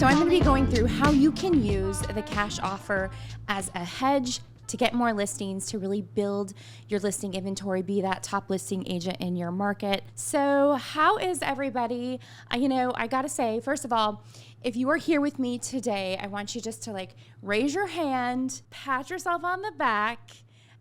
I'm going to be going through how you can use the cash offer as a hedge to get more listings, to really build your listing inventory, be that top listing agent in your market. So how is everybody? I gotta say, first of all, if you are here with me today, I want you just to raise your hand, pat yourself on the back,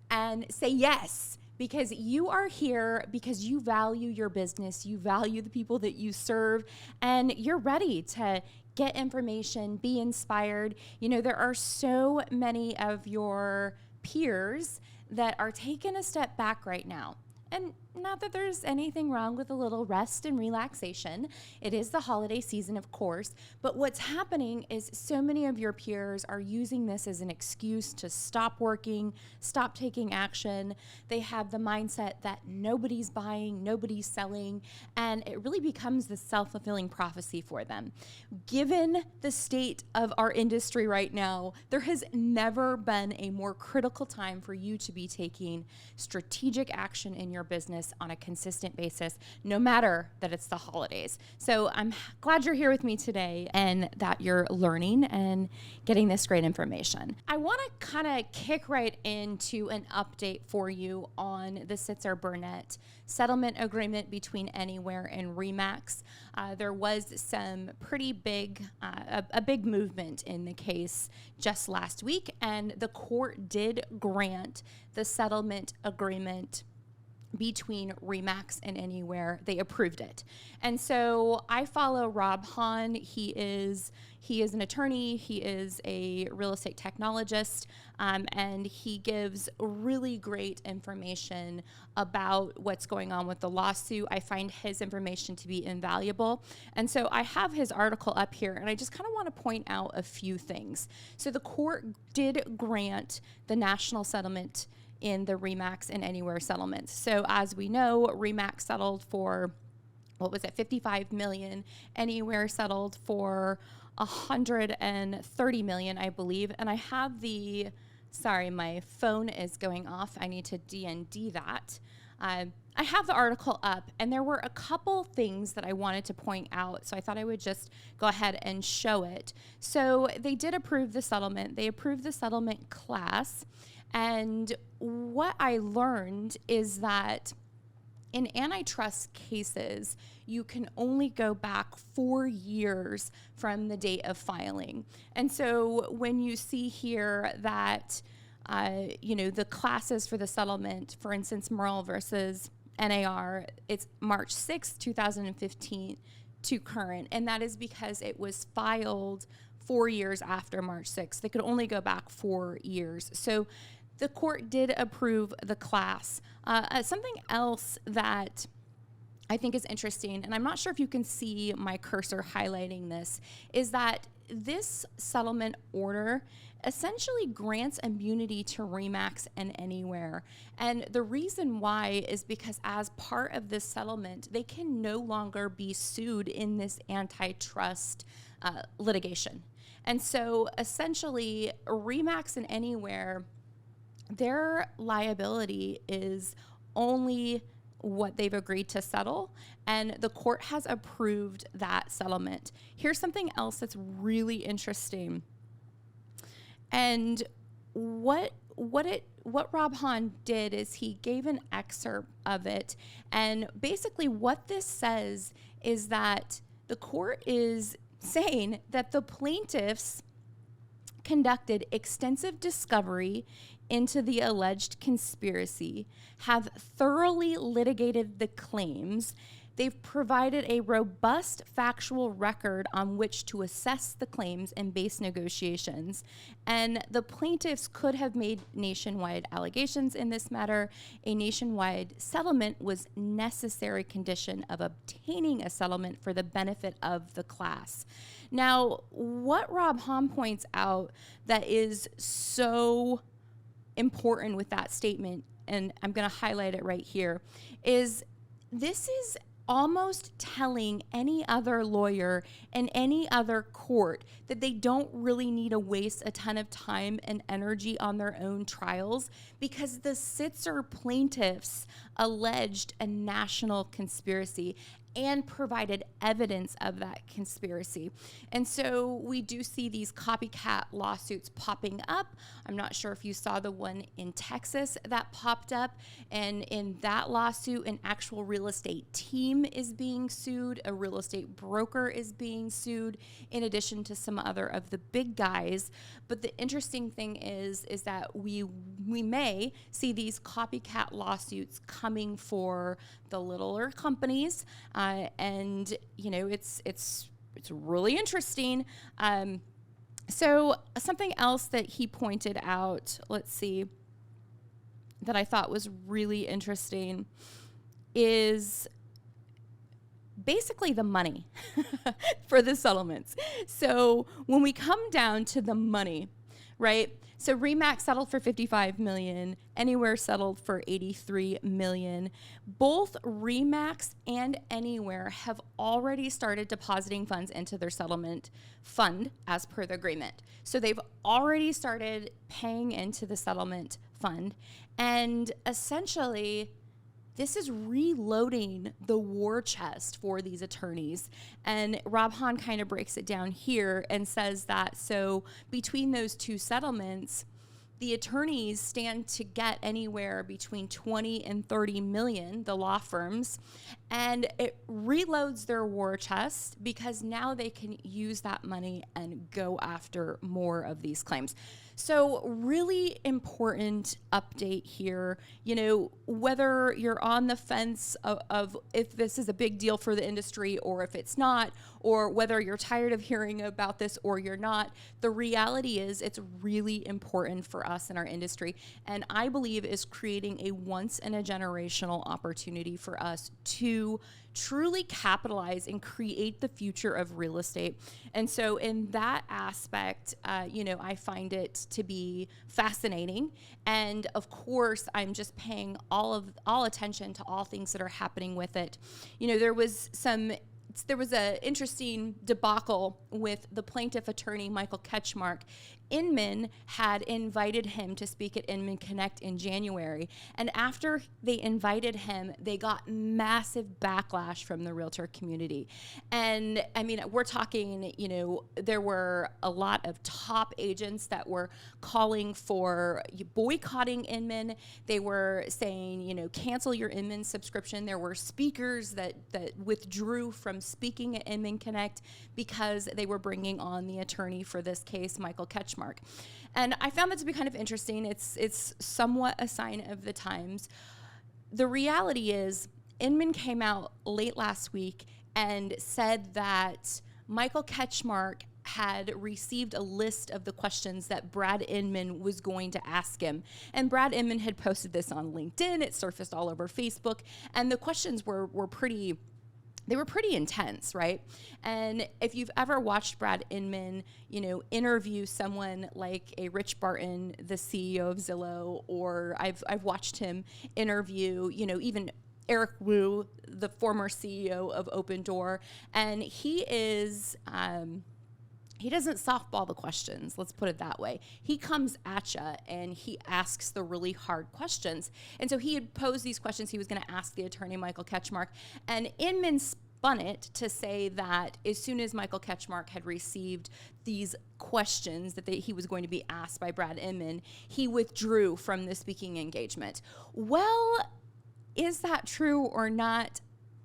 and say yes. Because you are here because you value your business, you value the people that you serve, and you're ready to get information, be inspired. There are so many of your peers that are taking a step back right now. And not that there's anything wrong with a little rest and relaxation. It is the holiday season, of course. But what's happening is so many of your peers are using this as an excuse to stop working, stop taking action. They have the mindset that nobody's buying, nobody's selling, and it really becomes the self-fulfilling prophecy for them. Given the state of our industry right now, there has never been a more critical time for you to be taking strategic action in your business on a consistent basis, no matter that it's the holidays. So I'm glad you're here with me today and that you're learning and getting this great information. I want to kind of kick right into an update for you on the Sitzer-Burnett settlement agreement between Anywhere and RE/MAX. There was some pretty big, a big movement in the case just last week, and the court did grant the settlement agreement between RE/MAX and Anywhere. They approved it. And so I follow Rob Hahn. He is an attorney. He is a real estate technologist, and he gives really great information about what's going on with the lawsuit. I find his information to be invaluable. And so I have his article up here, and I just kind of want to point out a few things. So the court did grant the national settlement in the RE/MAX and Anywhere settlements. So as we know, RE/MAX settled for, $55 million. Anywhere settled for $130 million, I believe. And I have sorry, my phone is going off. I need to DND that. I have the article up, and there were a couple things that I wanted to point out, so I thought I would just go ahead and show it. So they did approve the settlement. They approved the settlement class. And what I learned is that in antitrust cases, you can only go back 4 years from the date of filing. And so when you see here that, the classes for the settlement, for instance, Merle versus NAR, it's March 6, 2015 to current. And that is because it was filed 4 years after March 6th. They could only go back 4 years. So the court did approve the class. Something else that I think is interesting, and I'm not sure if you can see my cursor highlighting this, is that this settlement order essentially grants immunity to RE/MAX and Anywhere. And the reason why is because as part of this settlement, they can no longer be sued in this antitrust litigation. And so essentially, RE/MAX and Anywhere, their liability is only what they've agreed to settle, and the court has approved that settlement. Here's something else that's really interesting. And what Rob Hahn did is he gave an excerpt of it, and basically what this says is that the court is saying that the plaintiffs conducted extensive discovery into the alleged conspiracy, have thoroughly litigated the claims. They've provided a robust factual record on which to assess the claims and base negotiations. And the plaintiffs could have made nationwide allegations in this matter. A nationwide settlement was necessary condition of obtaining a settlement for the benefit of the class. Now, what Rob Hahn points out that is so important with that statement, and I'm going to highlight it right here, is this is almost telling any other lawyer in any other court that they don't really need to waste a ton of time and energy on their own trials, because the Sitzer plaintiffs alleged a national conspiracy. and provided evidence of that conspiracy. And so we do see these copycat lawsuits popping up. I'm not sure if you saw the one in Texas that popped up. And in that lawsuit, an actual real estate team is being sued. A real estate broker is being sued, in addition to some other of the big guys. But the interesting thing is that we may see these copycat lawsuits coming for the littler companies. And it's really interesting. So something else that he pointed out, let's see, that I thought was really interesting is basically the money for the settlements. So when we come down to the money, right? So Remax settled for $55 million. Anywhere settled for $83 million. Both Remax and Anywhere have already started depositing funds into their settlement fund as per the agreement. So they've already started paying into the settlement fund. And essentially, this is reloading the war chest for these attorneys. And Rob Hahn kind of breaks it down here and says that so between those two settlements, the attorneys stand to get anywhere between 20 and 30 million, the law firms, and it reloads their war chest because now they can use that money and go after more of these claims. So really important update here, whether you're on the fence of if this is a big deal for the industry or if it's not, or whether you're tired of hearing about this or you're not, the reality is it's really important for us in our industry, and I believe is creating a once in a generational opportunity for us to truly capitalize and create the future of real estate. And so in that aspect, I find it to be fascinating. And of course, I'm just paying all attention to all things that are happening with it. There was an interesting debacle with the plaintiff attorney, Michael Ketchmark. Inman had invited him to speak at Inman Connect in January. And after they invited him, they got massive backlash from the realtor community. And I mean, we're talking, there were a lot of top agents that were calling for boycotting Inman. They were saying, cancel your Inman subscription. There were speakers that withdrew from speaking at Inman Connect because they were bringing on the attorney for this case, Michael Ketchmark. And I found that to be kind of interesting. It's somewhat a sign of the times. The reality is, Inman came out late last week and said that Michael Ketchmark had received a list of the questions that Brad Inman was going to ask him. And Brad Inman had posted this on LinkedIn. It surfaced all over Facebook. And the questions were pretty intense, right? And if you've ever watched Brad Inman, interview someone like a Rich Barton, the CEO of Zillow, or I've watched him interview, even Eric Wu, the former CEO of Opendoor, and he is, he doesn't softball the questions, let's put it that way. He comes at you and he asks the really hard questions. And so he had posed these questions he was going to ask the attorney, Michael Ketchmark, and Inman spun it to say that as soon as Michael Ketchmark had received these questions that he was going to be asked by Brad Inman, he withdrew from the speaking engagement. Well, is that true or not?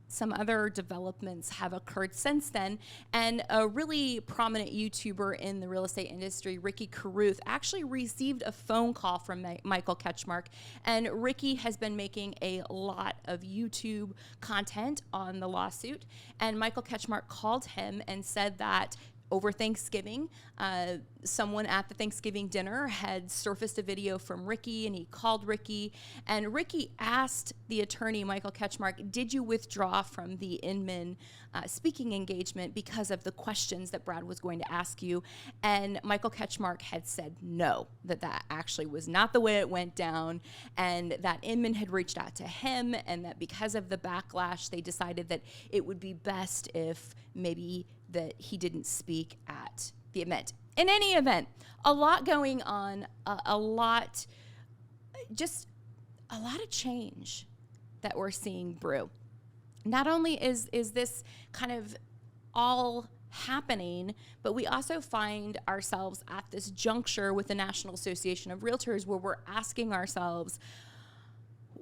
Some other developments have occurred since then, and a really prominent YouTuber in the real estate industry, Ricky Carruth, actually received a phone call from Michael Ketchmark, and Ricky has been making a lot of YouTube content on the lawsuit, and Michael Ketchmark called him and said that over Thanksgiving, someone at the Thanksgiving dinner had surfaced a video from Ricky, and he called Ricky, and Ricky asked the attorney, Michael Ketchmark, did you withdraw from the Inman speaking engagement because of the questions that Brad was going to ask you? And Michael Ketchmark had said no, that actually was not the way it went down, and that Inman had reached out to him, and that because of the backlash, they decided that it would be best if maybe that he didn't speak at the event. In any event, a lot going on, a lot of change that we're seeing brew. not only is this kind of all happening, but we also find ourselves at this juncture with the National Association of Realtors where we're asking ourselves,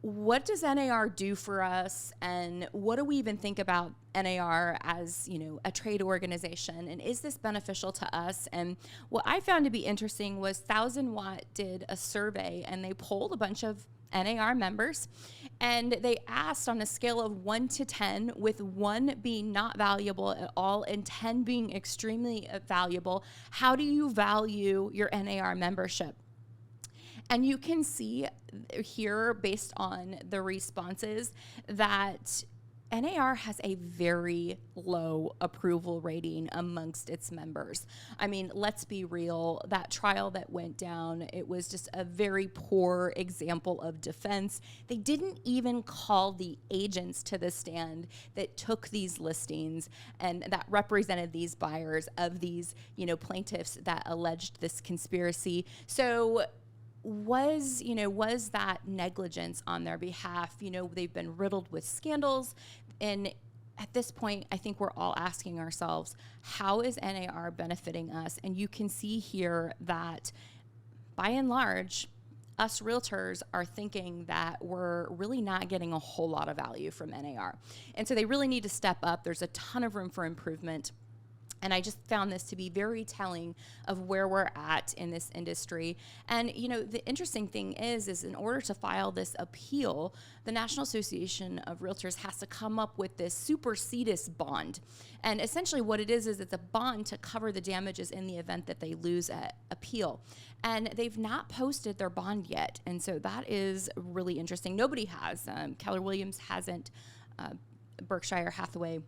what does NAR do for us, and what do we even think about NAR as, a trade organization, and is this beneficial to us? And what I found to be interesting was 1000 Watt did a survey, and they polled a bunch of NAR members, and they asked on a scale of 1 to 10, with 1 being not valuable at all and 10 being extremely valuable, how do you value your NAR membership? And you can see here, based on the responses, that NAR has a very low approval rating amongst its members. I mean, let's be real. That trial that went down, it was just a very poor example of defense. They didn't even call the agents to the stand that took these listings and that represented these buyers of these, plaintiffs that alleged this conspiracy. So was that negligence on their behalf? They've been riddled with scandals. And at this point, I think we're all asking ourselves, how is NAR benefiting us? And you can see here that by and large, us realtors are thinking that we're really not getting a whole lot of value from NAR. And so they really need to step up. There's a ton of room for improvement. And I just found this to be very telling of where we're at in this industry. And, the interesting thing is in order to file this appeal, the National Association of Realtors has to come up with this supersedis bond. And essentially what it is it's a bond to cover the damages in the event that they lose an appeal. And they've not posted their bond yet. And so that is really interesting. Nobody has. Keller Williams hasn't. Berkshire Hathaway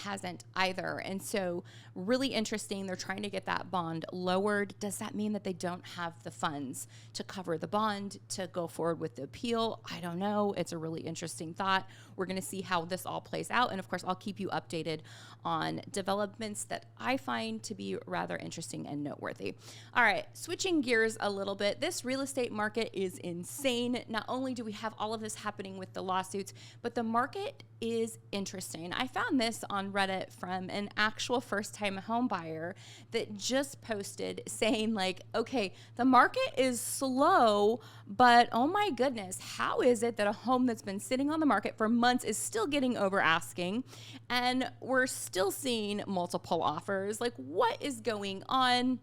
hasn't either. And so really interesting. They're trying to get that bond lowered. Does that mean that they don't have the funds to cover the bond to go forward with the appeal? I don't know. It's a really interesting thought. We're going to see how this all plays out. And of course, I'll keep you updated on developments that I find to be rather interesting and noteworthy. All right, switching gears a little bit. This real estate market is insane. Not only do we have all of this happening with the lawsuits, but the market is interesting. I found this on Reddit from an actual first-time home buyer that just posted saying okay, the market is slow, but oh my goodness, how is it that a home that's been sitting on the market for months is still getting over asking and we're still seeing multiple offers? What is going on?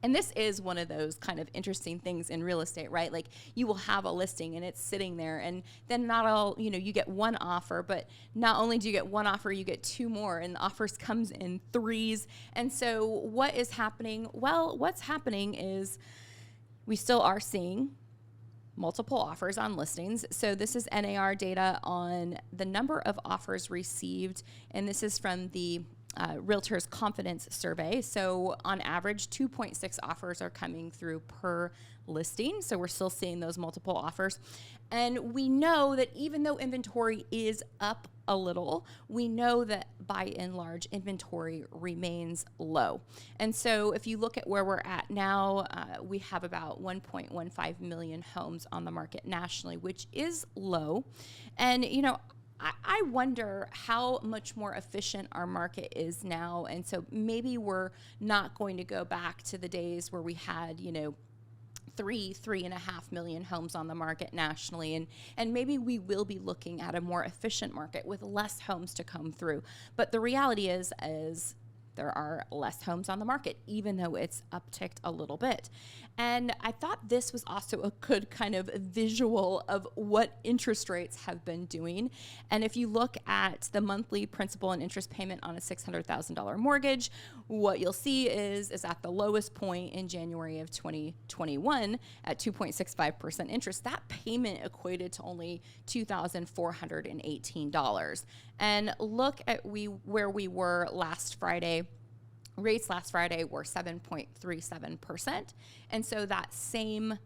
And this is one of those kind of interesting things in real estate, right? You will have a listing and it's sitting there, and then not all, you get one offer, but not only do you get one offer, you get 2 more, and the offers comes in 3s. And so what is happening? Well, what's happening is we still are seeing multiple offers on listings. So this is NAR data on the number of offers received, and this is from the Realtors Confidence Survey. So on average, 2.6 offers are coming through per listing. So we're still seeing those multiple offers. And we know that even though inventory is up a little, we know that by and large, inventory remains low. And so if you look at where we're at now, we have about 1.15 million homes on the market nationally, which is low. And, I wonder how much more efficient our market is now. And so maybe we're not going to go back to the days where we had, 3.5 million homes on the market nationally. And maybe we will be looking at a more efficient market with less homes to come through. But the reality is there are less homes on the market, even though it's upticked a little bit. And I thought this was also a good kind of visual of what interest rates have been doing. And if you look at the monthly principal and interest payment on a $600,000 mortgage, what you'll see is at the lowest point in January of 2021 at 2.65% interest, that payment equated to only $2,418. And look at where we were last Friday. Rates last Friday were 7.37%. And so that same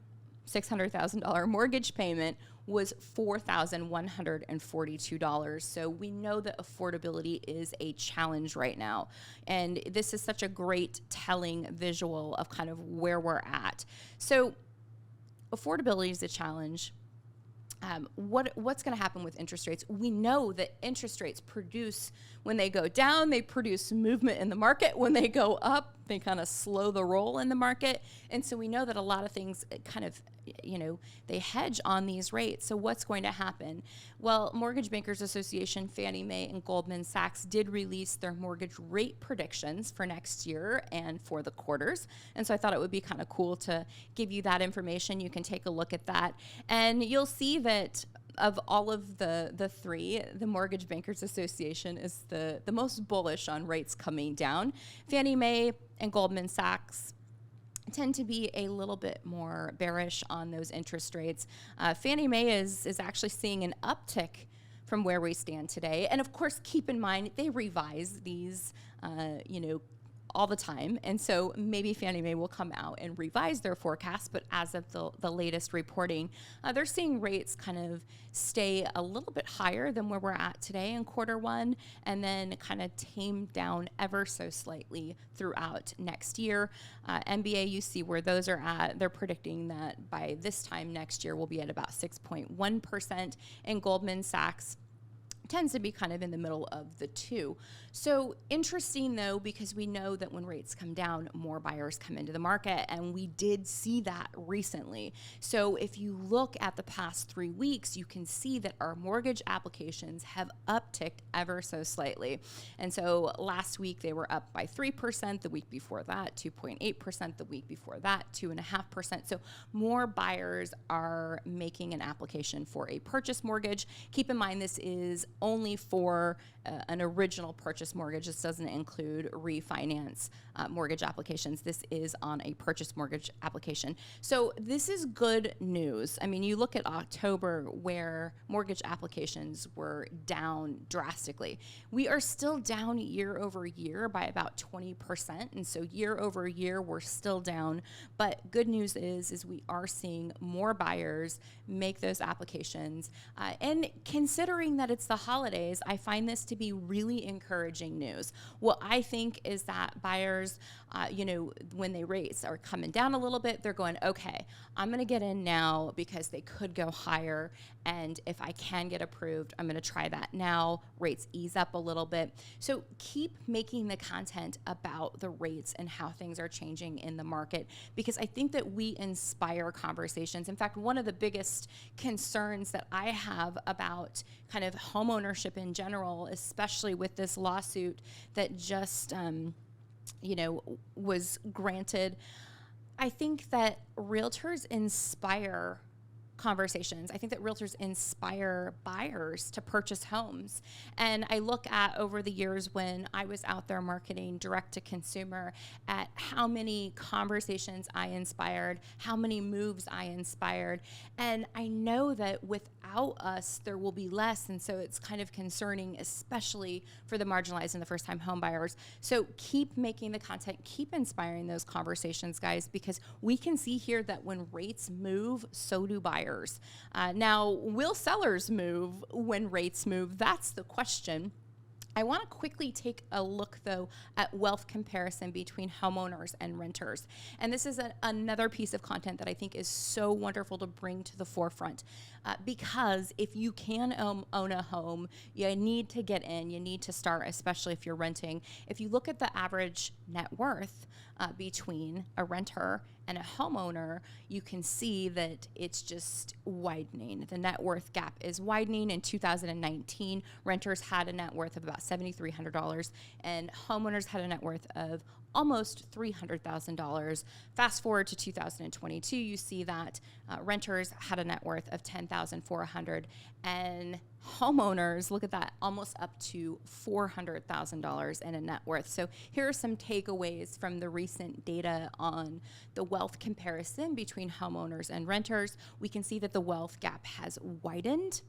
$600,000 mortgage payment was $4,142. So we know that affordability is a challenge right now. And this is such a great telling visual of kind of where we're at. So affordability is a challenge. what's going to happen with interest rates? We know that interest rates produce, when they go down, they produce movement in the market. When they go up, they kind of slow the roll in the market. And so we know that a lot of things kind of, they hedge on these rates. So what's going to happen? Well, Mortgage Bankers Association, Fannie Mae, and Goldman Sachs did release their mortgage rate predictions for next year and for the quarters. And so I thought it would be kind of cool to give you that information. You can take a look at that, and you'll see that of all of the three, the Mortgage Bankers Association is the most bullish on rates coming down. Fannie Mae and Goldman Sachs tend to be a little bit more bearish on those interest rates. Fannie Mae is actually seeing an uptick from where we stand today. And of course, keep in mind, they revise these, all the time. And so maybe Fannie Mae will come out and revise their forecast, but as of the latest reporting, they're seeing rates kind of stay a little bit higher than where we're at today in quarter one, and then kind of tame down ever so slightly throughout next year. MBA, you see where those are at. They're predicting that by this time next year, we'll be at about 6.1%, and Goldman Sachs tends to be kind of in the middle of the two. So interesting though, because we know that when rates come down, more buyers come into the market, and we did see that recently. So if you look at the past 3 weeks, you can see that our mortgage applications have upticked ever so slightly. And so last week they were up by 3%, the week before that 2.8%, the week before that 2.5%. So more buyers are making an application for a purchase mortgage. Keep in mind, this is only for an original purchase mortgage. This doesn't include refinance mortgage applications. This is on a purchase mortgage application. So this is good news. I mean, you look at October where mortgage applications were down drastically. We are still down year over year by about 20%. And so year over year, we're still down. But good news is we are seeing more buyers make those applications. And considering that it's the holidays, I find this to be really encouraging news. What I think is that buyers, when they rates are coming down a little bit, they're going, okay, I'm going to get in now because they could go higher. And if I can get approved, I'm going to try that now. Rates ease up a little bit. So keep making the content about the rates and how things are changing in the market, because I think that we inspire conversations. In fact, one of the biggest concerns that I have about kind of homeownership in general, especially with this lawsuit that just, was granted, I think that realtors inspire conversations. I think that realtors inspire buyers to purchase homes. And I look at over the years when I was out there marketing direct to consumer at how many conversations I inspired, how many moves I inspired. And I know that without us, there will be less. And so it's kind of concerning, especially for the marginalized and the first time home buyers. So keep making the content, keep inspiring those conversations, guys, because we can see here that when rates move, so do buyers. Now, will sellers move when rates move? That's the question. I want to quickly take a look, though, at wealth comparison between homeowners and renters. And this is another piece of content that I think is so wonderful to bring to the forefront, because if you can own a home, you need to get in, you need to start, especially if you're renting. If you look at the average net worth between a renter and a homeowner, you can see that it's just widening. The net worth gap is widening. In 2019, renters had a net worth of about $7,300, and homeowners had a net worth of almost $300,000. Fast forward to 2022, you see that renters had a net worth of $10,400, and homeowners, look at that, almost up to $400,000 in a net worth. So here are some takeaways from the recent data on the wealth comparison between homeowners and renters. We can see that the wealth gap has widened,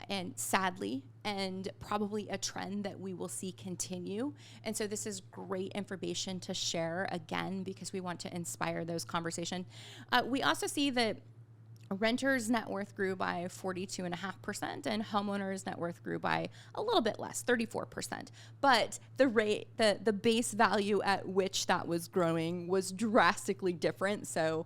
and sadly, and probably a trend that we will see continue. And so this is great information to share, again, because we want to inspire those conversations. We also see that Renters' net worth grew by 42.5%, and homeowners' net worth grew by a little bit less, 34%. But the base value at which that was growing was drastically different. So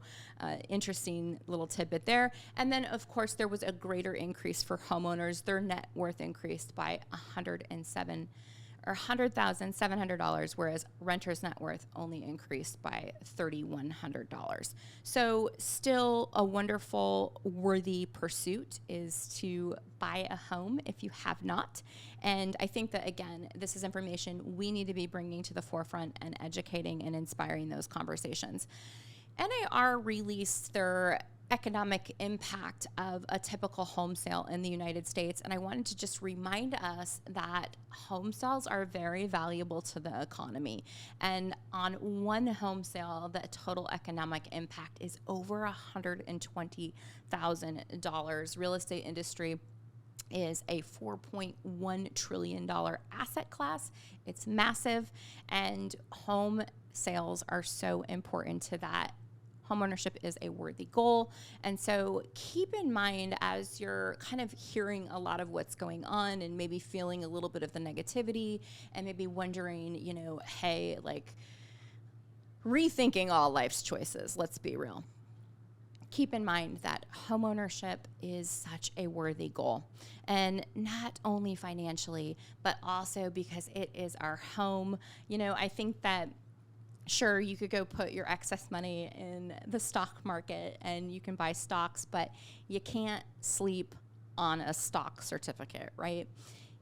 interesting little tidbit there. And then, of course, there was a greater increase for homeowners. Their net worth increased by $100,700, whereas renters' net worth only increased by $3,100. So still a wonderful, worthy pursuit is to buy a home if you have not. And I think that, again, this is information we need to be bringing to the forefront and educating and inspiring those conversations. NAR released their economic impact of a typical home sale in the United States. And I wanted to just remind us that home sales are very valuable to the economy. And on one home sale, the total economic impact is over $120,000. Real estate industry is a $4.1 trillion asset class. It's massive, and home sales are so important to that. Homeownership is a worthy goal. And so keep in mind, as you're kind of hearing a lot of what's going on and maybe feeling a little bit of the negativity and maybe wondering, hey, like rethinking all life's choices, let's be real. Keep in mind that homeownership is such a worthy goal, and not only financially, but also because it is our home. I think that sure, you could go put your excess money in the stock market and you can buy stocks, but you can't sleep on a stock certificate, right?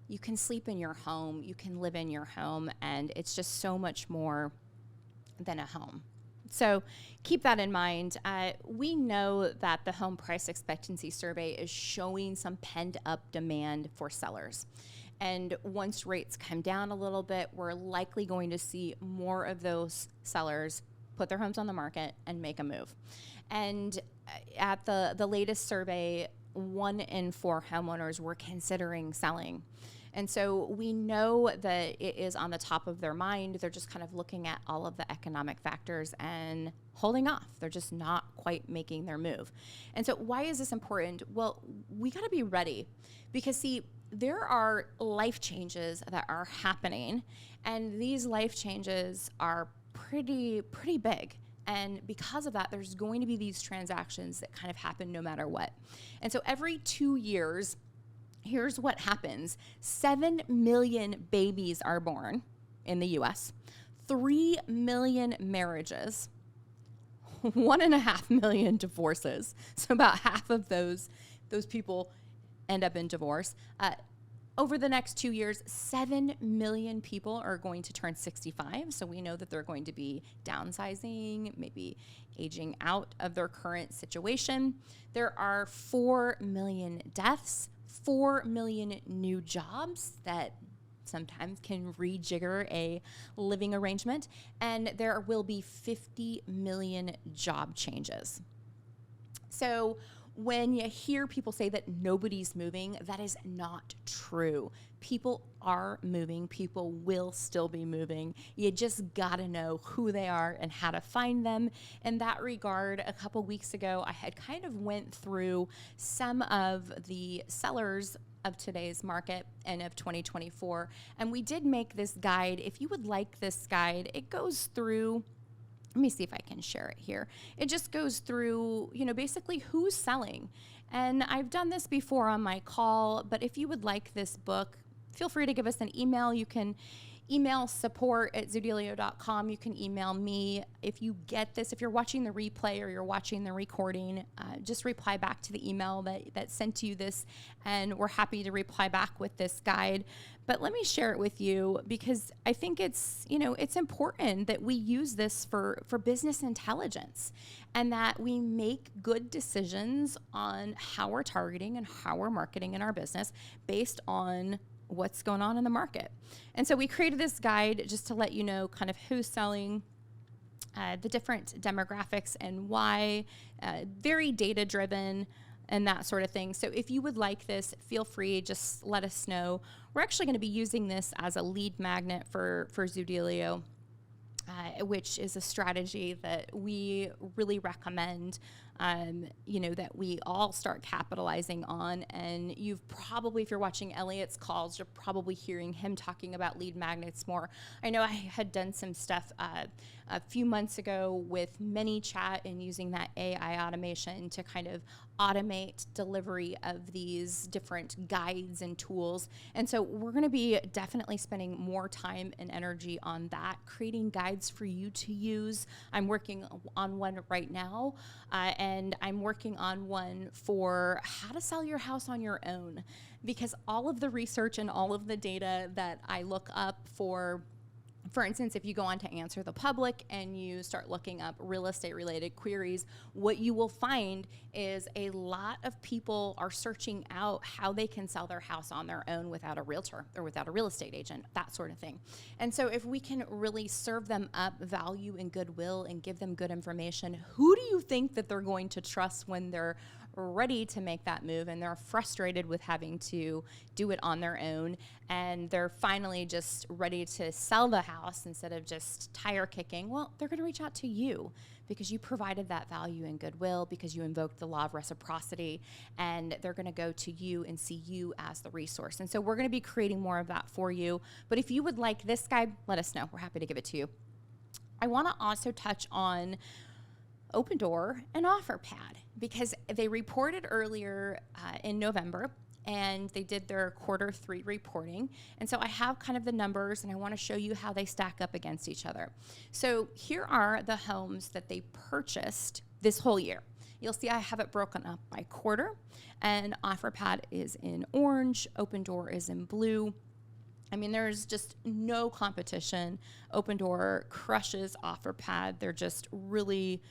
You can sleep in your home, you can live in your home, and it's just so much more than a home. So keep that in mind. We know that the home price expectancy survey is showing some pent up demand for sellers. And once rates come down a little bit, we're likely going to see more of those sellers put their homes on the market and make a move. And at the latest survey, 1 in 4 homeowners were considering selling. And so we know that it is on the top of their mind. They're just kind of looking at all of the economic factors and holding off. They're just not quite making their move. And so why is this important? Well, we got to be ready because, see, there are life changes that are happening, and these life changes are pretty big. And because of that, there's going to be these transactions that kind of happen no matter what. And so every 2 years, here's what happens. 7 million babies are born in the US, 3 million marriages, 1.5 million divorces. So about half of those people end up in divorce. Over the next 2 years, 7 million people are going to turn 65. So we know that they're going to be downsizing, maybe aging out of their current situation. There are 4 million deaths, 4 million new jobs that sometimes can rejigger a living arrangement, and there will be 50 million job changes. So when you hear people say that nobody's moving, that is not true. People are moving. People will still be moving. You just got to know who they are and how to find them. In that regard, a couple weeks ago, I had kind of went through some of the sellers of today's market and of 2024. And we did make this guide. If you would like this guide, it goes through, let me see if I can share it here. It just goes through, basically who's selling. And I've done this before on my call, but if you would like this book, feel free to give us an email. You can email support@zoodealio.com. You can email me. If you get this, if you're watching the replay or you're watching the recording, just reply back to the email that sent you this, and we're happy to reply back with this guide. But let me share it with you because I think it's important that we use this for business intelligence and that we make good decisions on how we're targeting and how we're marketing in our business based on what's going on in the market. And so we created this guide just to let you know kind of who's selling, the different demographics and why, very data driven and that sort of thing. So if you would like this, feel free, just let us know. We're actually going to be using this as a lead magnet for Zoodealio, which is a strategy that we really recommend that we all start capitalizing on. And you've probably, if you're watching Elliot's calls, you're probably hearing him talking about lead magnets more. I know I had done some stuff a few months ago with ManyChat and using that AI automation to kind of automate delivery of these different guides and tools. And so we're going to be definitely spending more time and energy on that, creating guides for you to use. I'm working on one right now, and I'm working on one for how to sell your house on your own, because all of the research and all of the data that I look up for instance, if you go on to Answer the Public and you start looking up real estate related queries, what you will find is a lot of people are searching out how they can sell their house on their own without a realtor or without a real estate agent, that sort of thing. And so if we can really serve them up value and goodwill and give them good information, who do you think that they're going to trust when they're ready to make that move and they're frustrated with having to do it on their own, and they're finally just ready to sell the house instead of just tire kicking? Well, they're going to reach out to you because you provided that value and goodwill, because you invoked the law of reciprocity, and they're going to go to you and see you as the resource. And so we're going to be creating more of that for you. But if you would like this guide, let us know. We're happy to give it to you. I want to also touch on Opendoor and OfferPad, because they reported earlier in November, and they did their Q3 reporting. And so I have kind of the numbers, and I want to show you how they stack up against each other. So here are the homes that they purchased this whole year. You'll see I have it broken up by quarter, and OfferPad is in orange, Opendoor is in blue. I mean, there's just no competition. Opendoor crushes OfferPad. They're just really,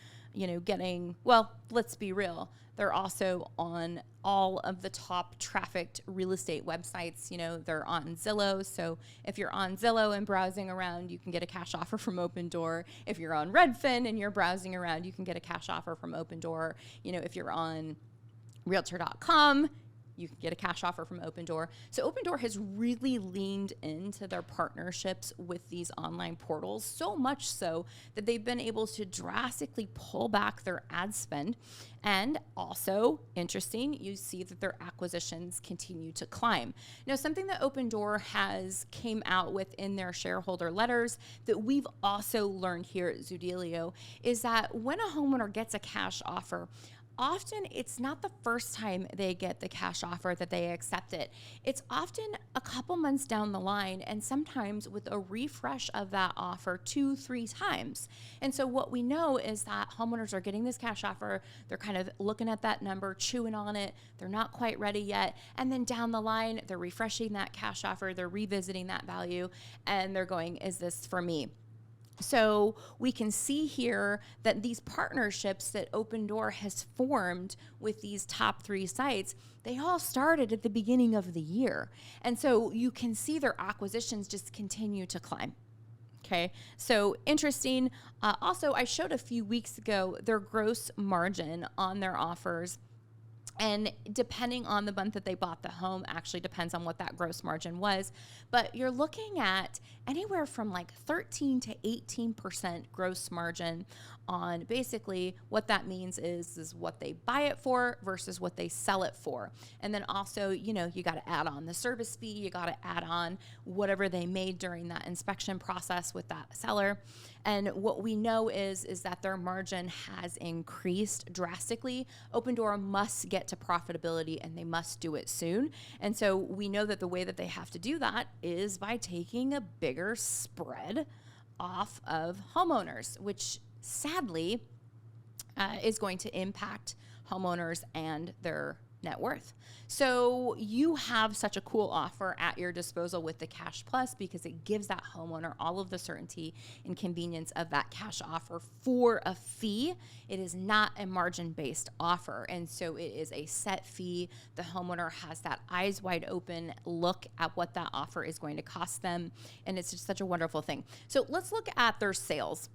getting, well, let's be real. They're also on all of the top trafficked real estate websites. They're on Zillow. So if you're on Zillow and browsing around, you can get a cash offer from Opendoor. If you're on Redfin and you're browsing around, you can get a cash offer from Opendoor. If you're on Realtor.com, you can get a cash offer from Opendoor. So Opendoor has really leaned into their partnerships with these online portals, so much so that they've been able to drastically pull back their ad spend. And also, interesting, you see that their acquisitions continue to climb. Now, something that Opendoor has came out with in their shareholder letters that we've also learned here at Zoodealio is that when a homeowner gets a cash offer, often it's not the first time they get the cash offer that they accept it. It's often a couple months down the line, and sometimes with a refresh of that offer 2-3 times. And so what we know is that homeowners are getting this cash offer. They're kind of looking at that number, chewing on it. They're not quite ready yet. And then down the line, they're refreshing that cash offer. They're revisiting that value, and they're going, is this for me? So we can see here that these partnerships that Opendoor has formed with these top 3 sites, they all started at the beginning of the year. And so you can see their acquisitions just continue to climb. Okay, so interesting. Also, I showed a few weeks ago their gross margin on their offers. And depending on the month that they bought the home, actually depends on what that gross margin was. But you're looking at anywhere from like 13 to 18% gross margin on basically what that means is what they buy it for versus what they sell it for. And then also, you got to add on the service fee. You got to add on whatever they made during that inspection process with that seller. And what we know is that their margin has increased drastically. Opendoor must get to profitability, and they must do it soon. And so we know that the way that they have to do that is by taking a bigger spread off of homeowners, which sadly is going to impact homeowners and their net worth. So you have such a cool offer at your disposal with the Cash Plus, because it gives that homeowner all of the certainty and convenience of that cash offer for a fee. It is not a margin-based offer, and so it is a set fee. The homeowner has that eyes wide open look at what that offer is going to cost them, and it's just such a wonderful thing. So let's look at their sales.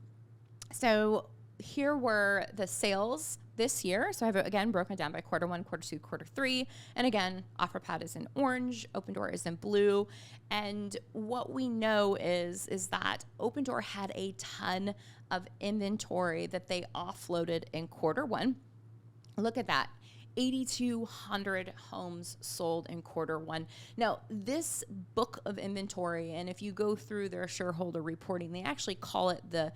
So here were the sales this year. So I have it again broken down by Q1, Q2, Q3. And again, OfferPad is in orange, Opendoor is in blue. And what we know is that Opendoor had a ton of inventory that they offloaded in Q1. Look at that. 8,200 homes sold in quarter one. Now, this book of inventory, and if you go through their shareholder reporting, they actually call it the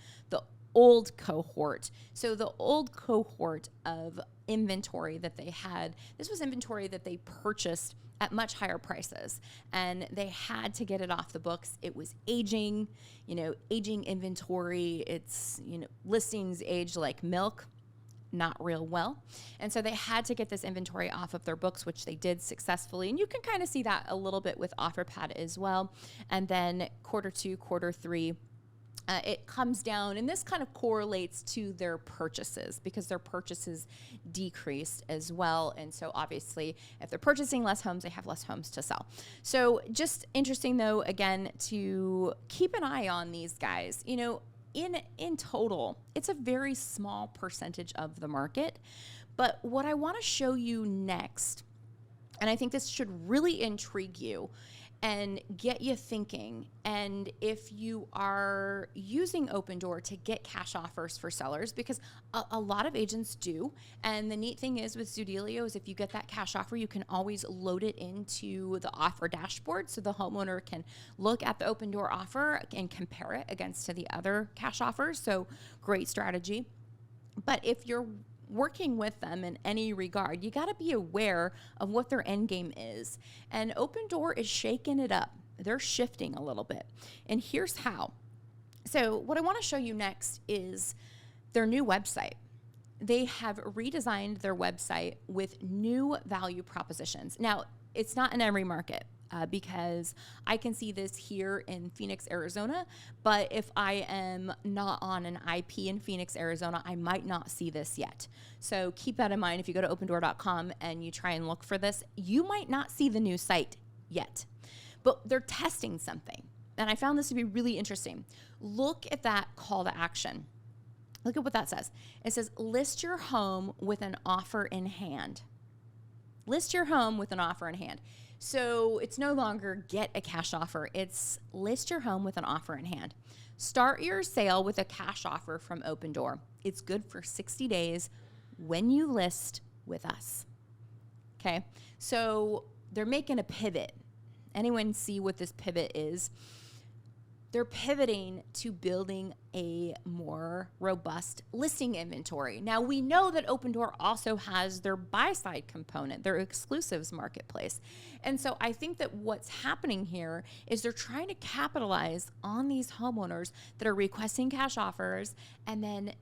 old cohort. So the old cohort of inventory that they had, this was inventory that they purchased at much higher prices, and they had to get it off the books. It was aging, aging inventory. It's, listings age like milk, not real well. And so they had to get this inventory off of their books, which they did successfully. And you can kind of see that a little bit with OfferPad as well. And then quarter two, quarter three, it comes down, and this kind of correlates to their purchases because their purchases decreased as well. And so obviously, if they're purchasing less homes, they have less homes to sell. So just interesting, though, again, to keep an eye on these guys. In total, it's a very small percentage of the market. But what I want to show you next, and I think this should really intrigue you and get you thinking. And if you are using Opendoor to get cash offers for sellers, because a lot of agents do. And the neat thing is with Zoodealio is if you get that cash offer, you can always load it into the offer dashboard. So the homeowner can look at the Opendoor offer and compare it against to the other cash offers. So great strategy. But if you're working with them in any regard, you got to be aware of what their end game is. And Opendoor is shaking it up. They're shifting a little bit. And here's how. So what I want to show you next is their new website. They have redesigned their website with new value propositions. Now, it's not in every market. Because I can see this here in Phoenix, Arizona, but if I am not on an IP in Phoenix, Arizona, I might not see this yet. So keep that in mind. If you go to opendoor.com and you try and look for this, you might not see the new site yet, but they're testing something. And I found this to be really interesting. Look at that call to action. Look at what that says. It says, list your home with an offer in hand. List your home with an offer in hand. So it's no longer get a cash offer. It's list your home with an offer in hand. Start your sale with a cash offer from Opendoor. It's good for 60 days when you list with us. Okay. So they're making a pivot. Anyone see what this pivot is? They're pivoting to building a more robust listing inventory. Now, we know that Opendoor also has their buy-side component, their exclusives marketplace. And so I think that what's happening here is they're trying to capitalize on these homeowners that are requesting cash offers and then,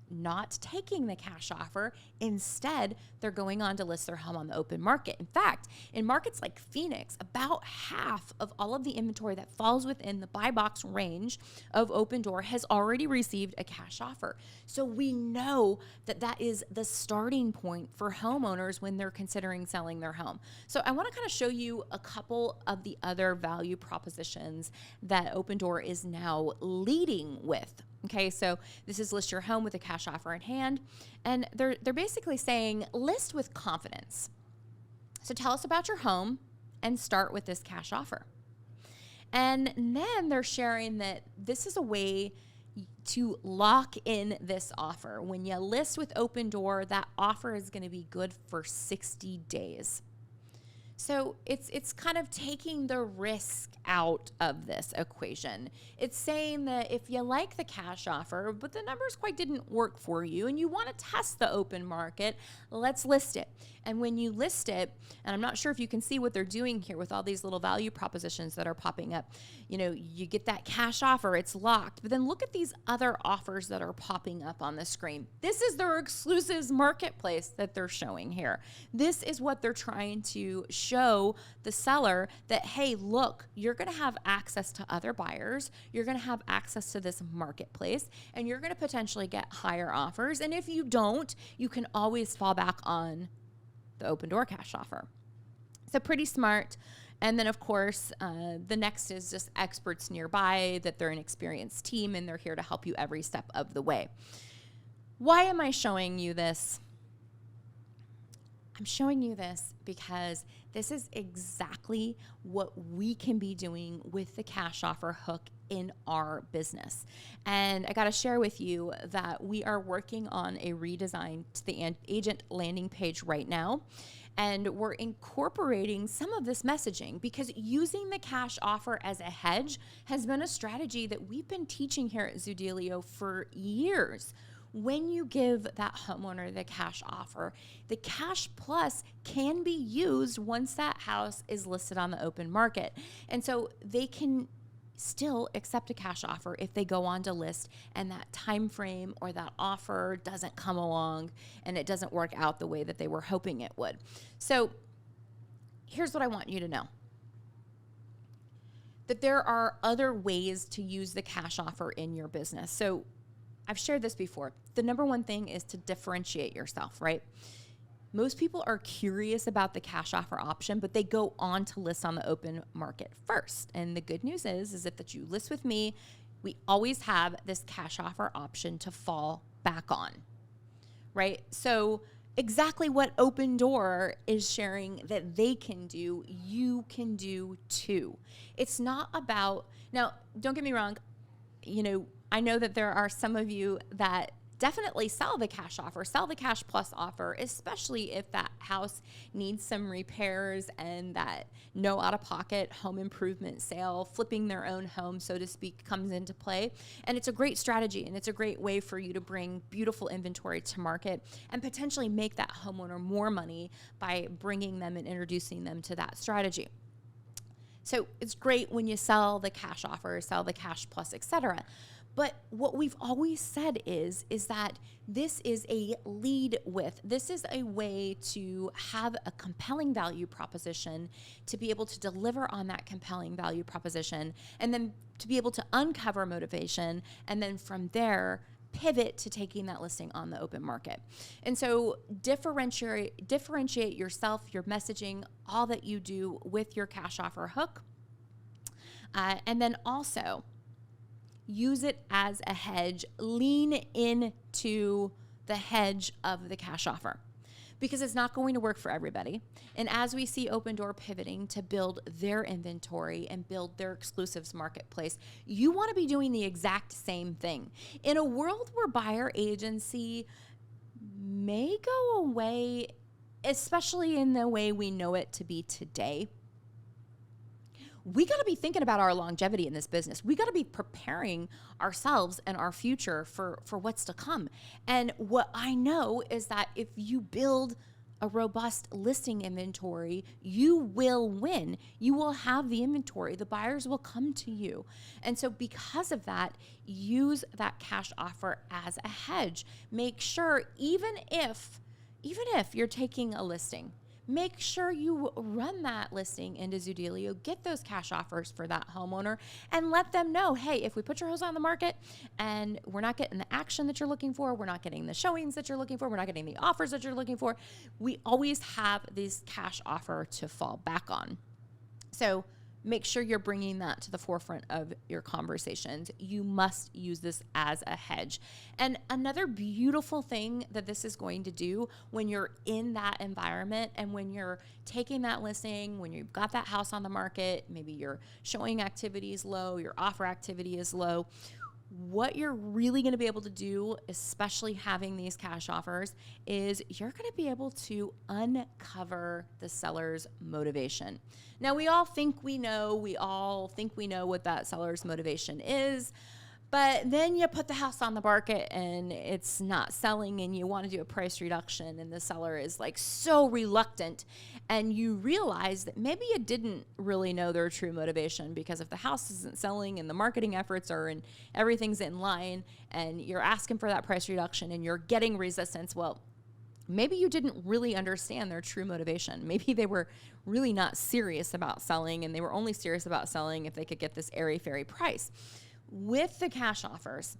not taking the cash offer. Instead, they're going on to list their home on the open market. In fact, in markets like Phoenix, about half of all of the inventory that falls within the buy box range of Opendoor has already received a cash offer. So we know that that is the starting point for homeowners when they're considering selling their home. So I want to kind of show you a couple of the other value propositions that Opendoor is now leading with. Okay, so this is list your home with a cash offer in hand. And they're basically saying list with confidence. So tell us about your home and start with this cash offer. And then they're sharing that this is a way to lock in this offer. When you list with Opendoor, that offer is going to be good for 60 days. So it's kind of taking the risk out of this equation. It's saying that if you like the cash offer, but the numbers quite didn't work for you and you want to test the open market, let's list it. And when you list it, and I'm not sure if you can see what they're doing here with all these little value propositions that are popping up, you get that cash offer, it's locked, but then look at these other offers that are popping up on the screen. This is their exclusives marketplace that they're showing here. This is what they're trying to show the seller that, hey, look, you're going to have access to other buyers. You're going to have access to this marketplace, and you're going to potentially get higher offers. And if you don't, you can always fall back on the Opendoor cash offer. So pretty smart. And then, of course, the next is just experts nearby, that they're an experienced team and they're here to help you every step of the way. Why am I showing you this? I'm showing you this because this is exactly what we can be doing with the cash offer hook in our business. And I got to share with you that we are working on a redesign to the agent landing page right now. And we're incorporating some of this messaging because using the cash offer as a hedge has been a strategy that we've been teaching here at Zoodealio for years. When you give that homeowner the cash offer, the cash plus can be used once that house is listed on the open market. And so they can still accept a cash offer if they go on to list and that time frame or that offer doesn't come along and it doesn't work out the way that they were hoping it would. So here's what I want you to know. That there are other ways to use the cash offer in your business. So I've shared this before. The number one thing is to differentiate yourself, right? Most people are curious about the cash offer option, but they go on to list on the open market first. And the good news is if that you list with me, we always have this cash offer option to fall back on, right? So exactly what Opendoor is sharing that they can do, you can do too. It's not about, now, don't get me wrong, I know that there are some of you that definitely sell the cash offer, sell the cash plus offer, especially if that house needs some repairs and that no out-of-pocket home improvement sale, flipping their own home, so to speak, comes into play. And it's a great strategy and it's a great way for you to bring beautiful inventory to market and potentially make that homeowner more money by bringing them and introducing them to that strategy. So it's great when you sell the cash offer, sell the cash plus, etc. But what we've always said is that this is a lead with. This is a way to have a compelling value proposition, to be able to deliver on that compelling value proposition, and then to be able to uncover motivation, and then from there, pivot to taking that listing on the open market. And so differentiate yourself, your messaging, all that you do with your cash offer hook. And then also use it as a hedge. Lean into the hedge of the cash offer because it's not going to work for everybody. And as we see Opendoor pivoting to build their inventory and build their exclusives marketplace, you want to be doing the exact same thing. In a world where buyer agency may go away, especially in the way we know it to be today, we got to be thinking about our longevity in this business. We got to be preparing ourselves and our future for what's to come. And what I know is that if you build a robust listing inventory, you will win. You will have the inventory. The buyers will come to you. And so because of that, use that cash offer as a hedge. Make sure, even if you're taking a listing, make sure you run that listing into Zoodealio, get those cash offers for that homeowner, and let them know, hey, if we put your house on the market and we're not getting the action that you're looking for, we're not getting the showings that you're looking for, we're not getting the offers that you're looking for, we always have this cash offer to fall back on. So make sure you're bringing that to the forefront of your conversations. You must use this as a hedge. And another beautiful thing that this is going to do when you're in that environment and when you're taking that listing, when you've got that house on the market, maybe your showing activity is low, your offer activity is low, what you're really going to be able to do, especially having these cash offers, is you're going to be able to uncover the seller's motivation. Now, we all think we know what that seller's motivation is, but then you put the house on the market and it's not selling and you want to do a price reduction and the seller is like so reluctant, and you realize that maybe you didn't really know their true motivation, because if the house isn't selling and the marketing efforts are and everything's in line and you're asking for that price reduction and you're getting resistance, well, maybe you didn't really understand their true motivation. Maybe they were really not serious about selling and they were only serious about selling if they could get this airy-fairy price. With the cash offers,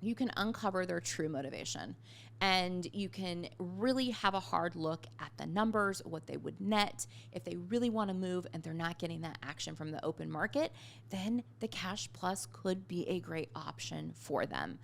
you can uncover their true motivation and you can really have a hard look at the numbers, what they would net. If they really want to move and they're not getting that action from the open market, then the cash plus could be a great option for them.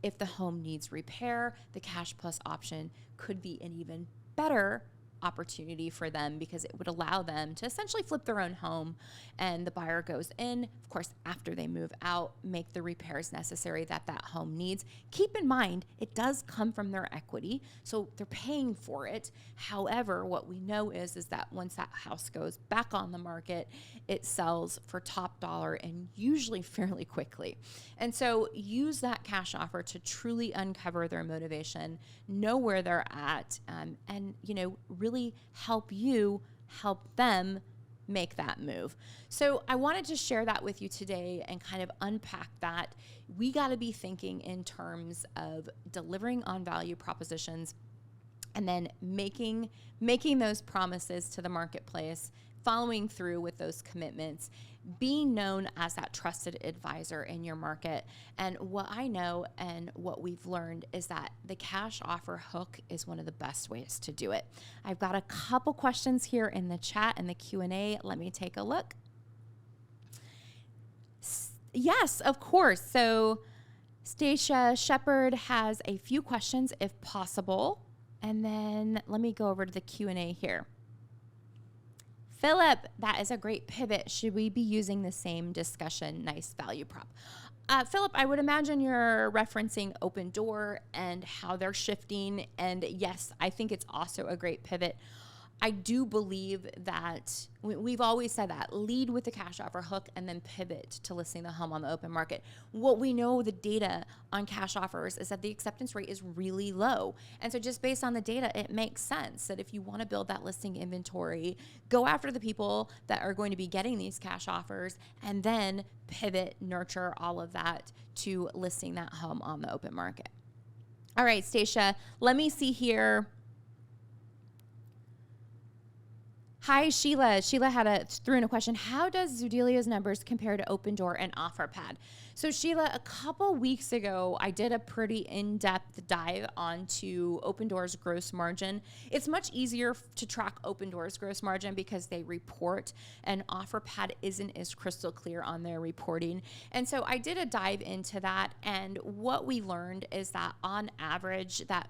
If the home needs repair, the cash plus option could be an even better opportunity for them because it would allow them to essentially flip their own home, and the buyer goes in, of course, after they move out, make the repairs necessary that that home needs. Keep in mind, it does come from their equity, so they're paying for it. However, what we know is that once that house goes back on the market, it sells for top dollar and usually fairly quickly. And so use that cash offer to truly uncover their motivation, know where they're at, and really help them make that move. So I wanted to share that with you today and kind of unpack that. We got to be thinking in terms of delivering on value propositions and then making those promises to the marketplace, following through with those commitments, being known as that trusted advisor in your market. And what I know and what we've learned is that the cash offer hook is one of the best ways to do it. I've got a couple questions here in the chat and the Q&A. Let me take a look. Yes, of course. So Stacia Shepard has a few questions if possible. And then let me go over to the Q&A here. Philip, that is a great pivot. Should we be using the same discussion? Nice value prop. Philip, I would imagine you're referencing Opendoor and how they're shifting. And yes, I think it's also a great pivot. I do believe that we've always said that lead with the cash offer hook and then pivot to listing the home on the open market. What we know, the data on cash offers, is that the acceptance rate is really low. And so just based on the data, it makes sense that if you want to build that listing inventory, go after the people that are going to be getting these cash offers and then pivot, nurture all of that to listing that home on the open market. All right, Stacia, let me see here. Hi, Sheila. Sheila threw in a question. How does Zoodealio's numbers compare to Opendoor and OfferPad? So Sheila, a couple weeks ago, I did a pretty in-depth dive onto Opendoor's gross margin. It's much easier to track Opendoor's gross margin because they report, and OfferPad isn't as crystal clear on their reporting. And so I did a dive into that, and what we learned is that on average, that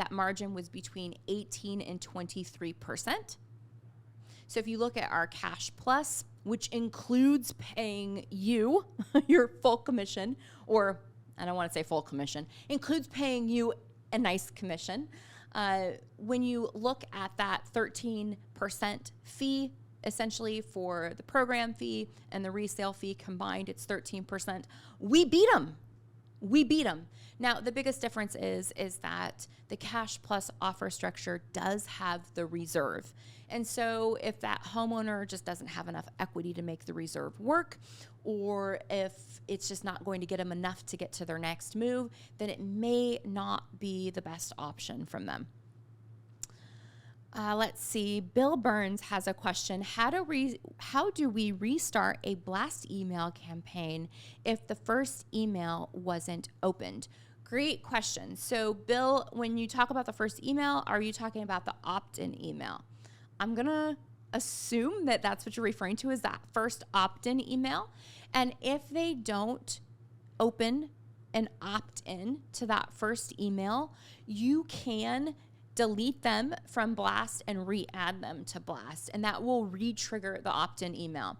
margin was between 18 and 23%. So if you look at our Cash Plus, which includes paying you your full commission, or I don't want to say full commission, includes paying you a nice commission. When you look at that 13% fee, essentially for the program fee and the resale fee combined, it's 13%. We beat them. Now, the biggest difference is that the Cash Plus offer structure does have the reserve. And so if that homeowner just doesn't have enough equity to make the reserve work, or if it's just not going to get them enough to get to their next move, then it may not be the best option from them. Let's see. Bill Burns has a question. How do we restart a blast email campaign if the first email wasn't opened? Great question. So Bill, when you talk about the first email, are you talking about the opt-in email? I'm going to assume that that's what you're referring to, is that first opt-in email. And if they don't open and opt in to that first email, you can delete them from Blast and re-add them to Blast, and that will re-trigger the opt-in email.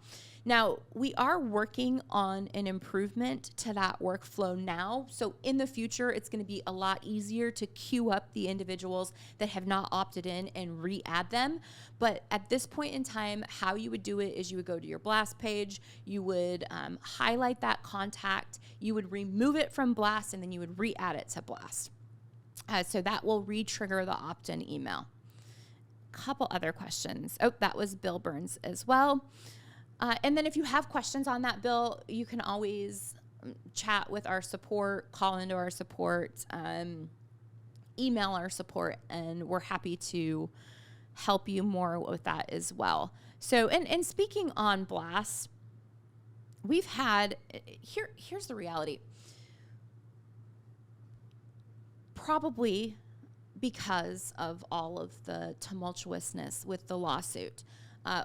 Now, we are working on an improvement to that workflow now, so in the future, it's going to be a lot easier to queue up the individuals that have not opted in and re-add them. But at this point in time, how you would do it is you would go to your Blast page, you would highlight that contact, you would remove it from Blast, and then you would re-add it to Blast. So that will re-trigger the opt-in email. Couple other questions. Oh, that was Bill Burns as well. And then if you have questions on that, Bill, you can always chat with our support, call into our support, email our support, and we're happy to help you more with that as well. So, and speaking on Blast, we've had, here's the reality. Probably because of all of the tumultuousness with the lawsuit,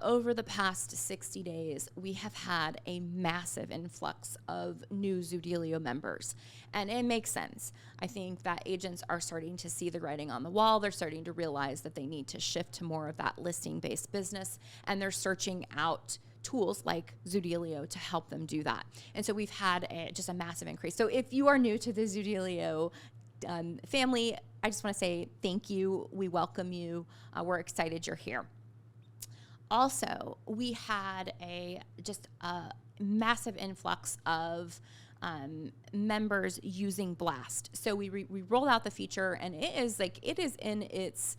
over the past 60 days, we have had a massive influx of new Zoodealio members. And it makes sense. I think that agents are starting to see the writing on the wall. They're starting to realize that they need to shift to more of that listing-based business. And they're searching out tools like Zoodealio to help them do that. And so we've had just a massive increase. So if you are new to the Zoodealio family, I just want to say thank you. We welcome you. We're excited you're here. Also, we had just a massive influx of members using Blast. So we rolled out the feature, and it is in its,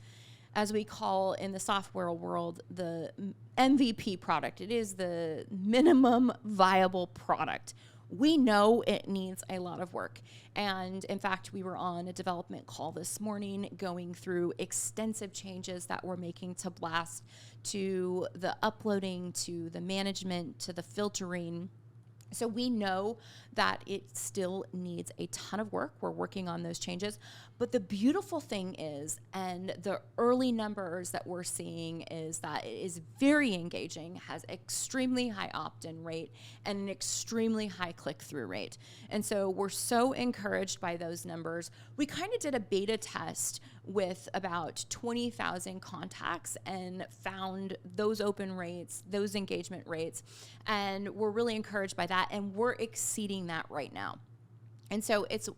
as we call in the software world, the MVP product. It is the minimum viable product. We know it needs a lot of work. And in fact, we were on a development call this morning going through extensive changes that we're making to Blast, to the uploading, to the management, to the filtering. So we know that it still needs a ton of work. We're working on those changes. But the beautiful thing is, and the early numbers that we're seeing is that it is very engaging, has extremely high opt-in rate, and an extremely high click-through rate. And so we're so encouraged by those numbers. We kind of did a beta test with about 20,000 contacts and found those open rates, those engagement rates, and we're really encouraged by that, and we're exceeding that right now. And so it's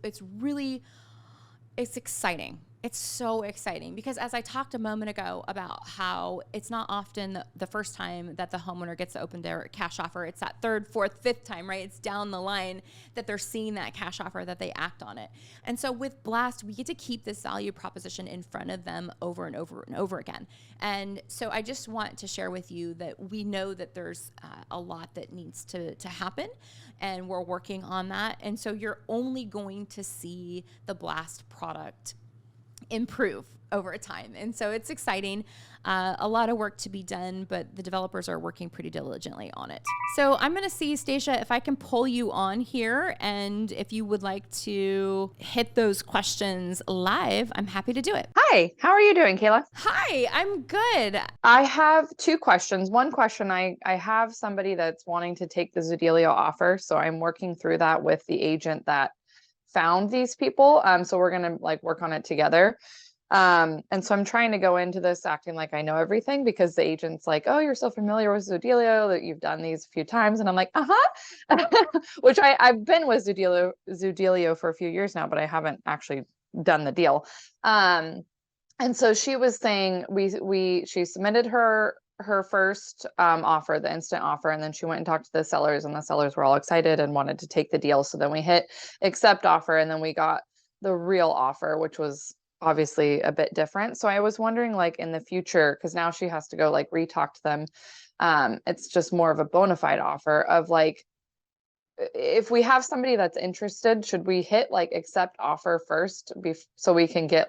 exciting. It's so exciting because as I talked a moment ago about how it's not often the first time that the homeowner gets to open their cash offer. It's that third, fourth, fifth time, right? It's down the line that they're seeing that cash offer, that they act on it. And so with Blast, we get to keep this value proposition in front of them over and over and over again. And so I just want to share with you that we know that there's a lot that needs to happen, and we're working on that. And so you're only going to see the Blast product improve over time. And so it's exciting. A lot of work to be done, but the developers are working pretty diligently on it. So I'm going to see, Stacia, if I can pull you on here, and if you would like to hit those questions live, I'm happy to do it. Hi, how are you doing, Kayla? Hi, I'm good. I have two questions. One question, I have somebody that's wanting to take the Zoodealio offer, so I'm working through that with the agent that found these people. So we're going to work on it together. And so I'm trying to go into this acting like I know everything, because the agent's like, oh, you're so familiar with Zoodealio, that you've done these a few times. And I'm like, which I've been with Zoodealio for a few years now, but I haven't actually done the deal. And so she was saying she submitted her first offer, the instant offer, and then she went and talked to the sellers, and the sellers were all excited and wanted to take the deal. So then we hit accept offer, and then we got the real offer, which was obviously a bit different. So I was wondering, in the future, because now she has to go re-talk to them. It's just more of a bona fide offer of if we have somebody that's interested, should we hit accept offer first so we can get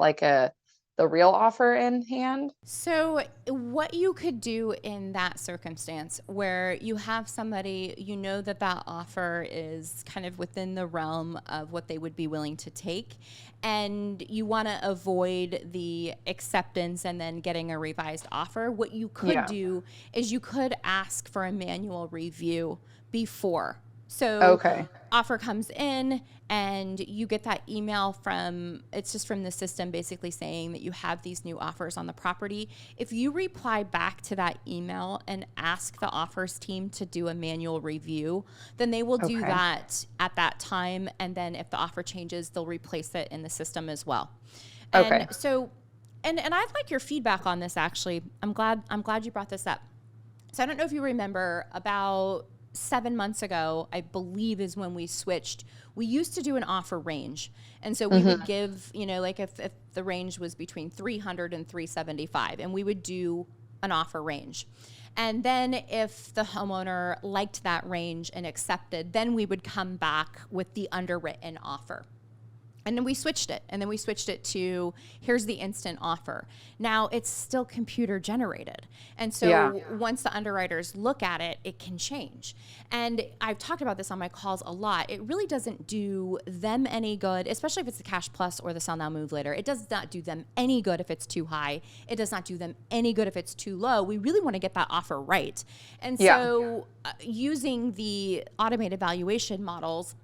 the real offer in hand? So what you could do in that circumstance where you have somebody, you know that offer is kind of within the realm of what they would be willing to take, and you want to avoid the acceptance and then getting a revised offer, what you could do is you could ask for a manual review before. So offer comes in and you get that email it's just from the system basically saying that you have these new offers on the property. If you reply back to that email and ask the offers team to do a manual review, then they will do that at that time. And then if the offer changes, they'll replace it in the system as well. And so, and I'd like your feedback on this, actually. I'm glad you brought this up. So I don't know if you remember, about 7 months ago, I believe, is when we switched. We used to do an offer range. And so we would give, if the range was between 300 and 375, and we would do an offer range. And then if the homeowner liked that range and accepted, then we would come back with the underwritten offer. And then we switched it. And then we switched it to here's the instant offer. Now it's still computer generated. And Yeah. so once the underwriters look at it, it can change. And I've talked about this on my calls a lot. It really doesn't do them any good, especially if it's the cash plus or the sell now move later. It does not do them any good if it's too high. It does not do them any good if it's too low. We really want to get that offer right. And so using the automated valuation models,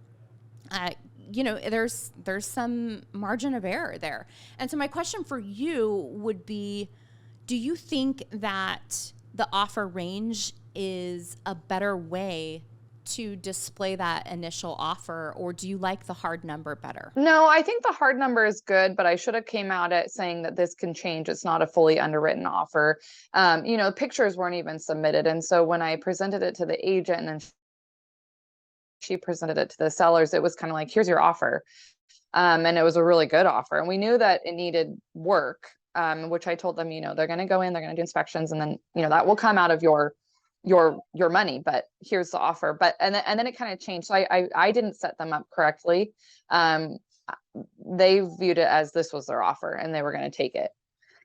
there's some margin of error there. And so my question for you would be, do you think that the offer range is a better way to display that initial offer, or do you like the hard number better? No, I think the hard number is good, but I should have came out at saying that this can change. It's not a fully underwritten offer. Pictures weren't even submitted. And so when I presented it to the agent and then she presented it to the sellers, it was kind of like, here's your offer. And it was a really good offer. And we knew that it needed work, which I told them, they're going to go in, they're going to do inspections, and then, that will come out of your money, but here's the offer. But, and then it kind of changed. So I didn't set them up correctly. They viewed it as this was their offer and they were going to take it.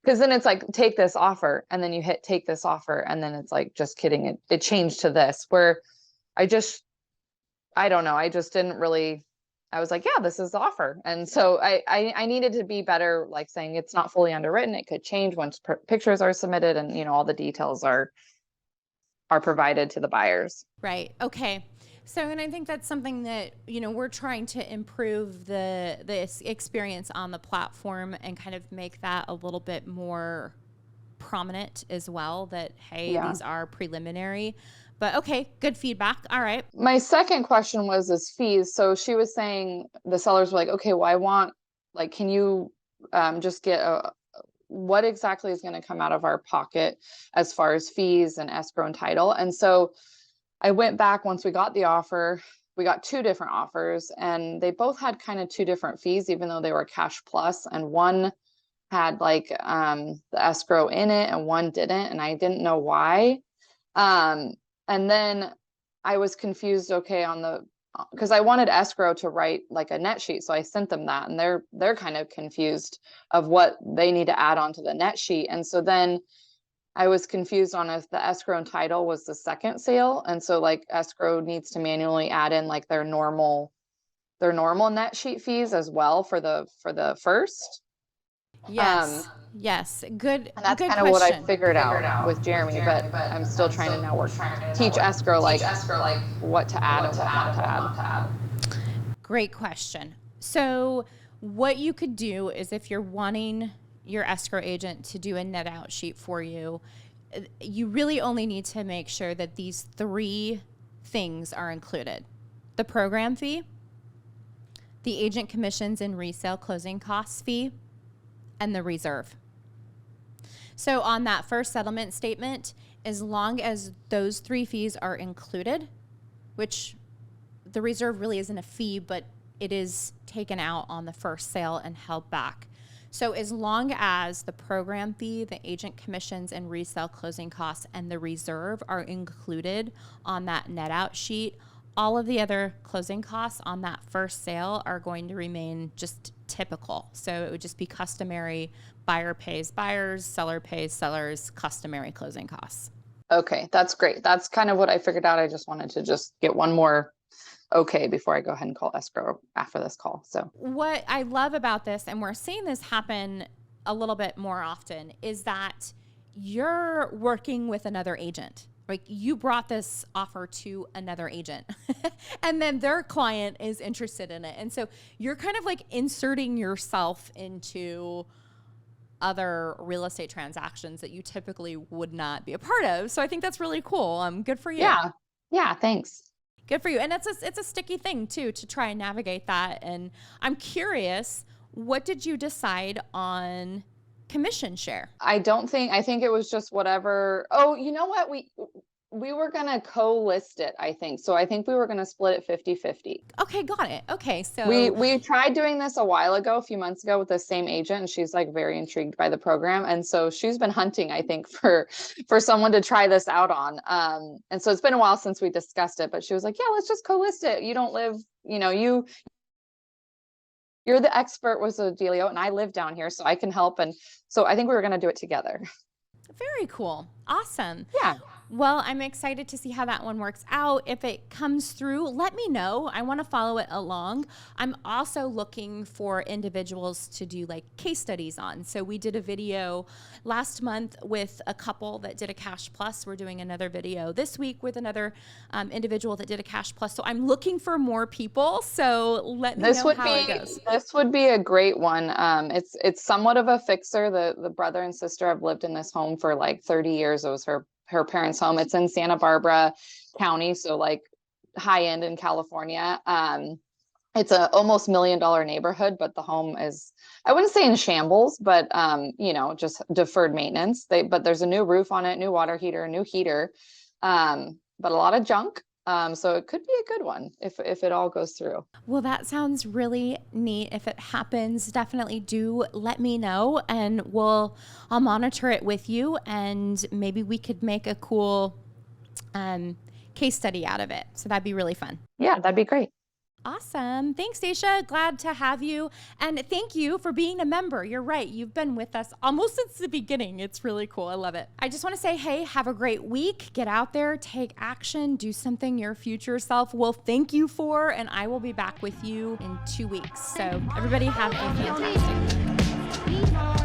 Cause then it's like, take this offer. And then you hit take this offer. And then it's like, just kidding. It changed to this where I don't know. I just didn't really, I was like, yeah, this is the offer. And so I needed to be better, like saying it's not fully underwritten. It could change once pictures are submitted and, all the details are provided to the buyers. Right. Okay. So, and I think that's something that, we're trying to improve the experience on the platform and kind of make that a little bit more prominent as well, that, hey, these are preliminary. But okay, good feedback. All right. My second question was fees. So she was saying, the sellers were like, okay, well, can you just get what exactly is going to come out of our pocket as far as fees and escrow and title? And so I went back once we got the offer. We got two different offers and they both had kind of two different fees, even though they were cash plus, and one had like the escrow in it and one didn't. And I didn't know why. And then I was confused, okay, because I wanted escrow to write like a net sheet. So I sent them that and they're kind of confused of what they need to add on to the net sheet. And so then I was confused on if the escrow and title was the second sale. And so like escrow needs to manually add in like their normal net sheet fees as well for the first. Yes. Yes. Good. And that's good kind of what I question. figured out with Jeremy, but I'm still trying to now teach escrow like what to add and what not to add. Great question. So what you could do is, if you're wanting your escrow agent to do a net out sheet for you, you really only need to make sure that these three things are included: the program fee, the agent commissions and resale closing costs fee, and the reserve. So on that first settlement statement, as long as those three fees are included, which the reserve really isn't a fee, but it is taken out on the first sale and held back. So as long as the program fee, the agent commissions and resale closing costs, and the reserve are included on that net out sheet, all of the other closing costs on that first sale are going to remain just typical. So it would just be customary: buyer pays buyers, seller pays sellers, customary closing costs. Okay, that's great. That's kind of what I figured out. I just wanted to just get one more okay before I go ahead and call escrow after this call. So what I love about this, and we're seeing this happen a little bit more often, is that you're working with another agent. Like, you brought this offer to another agent and then their client is interested in it. And so you're kind of like inserting yourself into other real estate transactions that you typically would not be a part of. So I think that's really cool. Good for you. Yeah. Yeah. Thanks. Good for you. And it's a sticky thing too, to try and navigate that. And I'm curious, what did you decide on commission share? I think it was just whatever. Oh, you know what? We were going to co-list it, I think. So I think we were going to split it 50-50. Okay, got it. Okay, so we tried doing this a while ago, a few months ago, with the same agent, and she's like very intrigued by the program. And so she's been hunting, I think, for someone to try this out on. And so it's been a while since we discussed it, but she was like, yeah, let's just co-list it. You don't live, you you're the expert with Zoodealio, and I live down here, so I can help. And so I think we were going to do it together. Very cool. Awesome. Yeah. Well, I'm excited to see how that one works out. If it comes through, let me know. I want to follow it along. I'm also looking for individuals to do like case studies on. So we did a video last month with a couple that did a cash plus. We're doing another video this week with another individual that did a cash plus. So I'm looking for more people. So let me know how it goes. This would be a great one. It's somewhat of a fixer. The brother and sister have lived in this home for like 30 years. It was her parents' home. It's in Santa Barbara County, so like high end in California. It's a almost $1 million neighborhood, but the home is, I wouldn't say in shambles, but just deferred maintenance. But there's a new roof on it, new water heater, new heater, but a lot of junk. So it could be a good one if it all goes through. Well, that sounds really neat. If it happens, definitely do let me know, and I'll monitor it with you, and maybe we could make a cool case study out of it. So that'd be really fun. Yeah, that'd be great. Awesome. Thanks, Dacia. Glad to have you. And thank you for being a member. You're right. You've been with us almost since the beginning. It's really cool. I love it. I just want to say, hey, have a great week. Get out there, take action, do something your future self will thank you for. And I will be back with you in 2 weeks. So everybody have a fantastic week.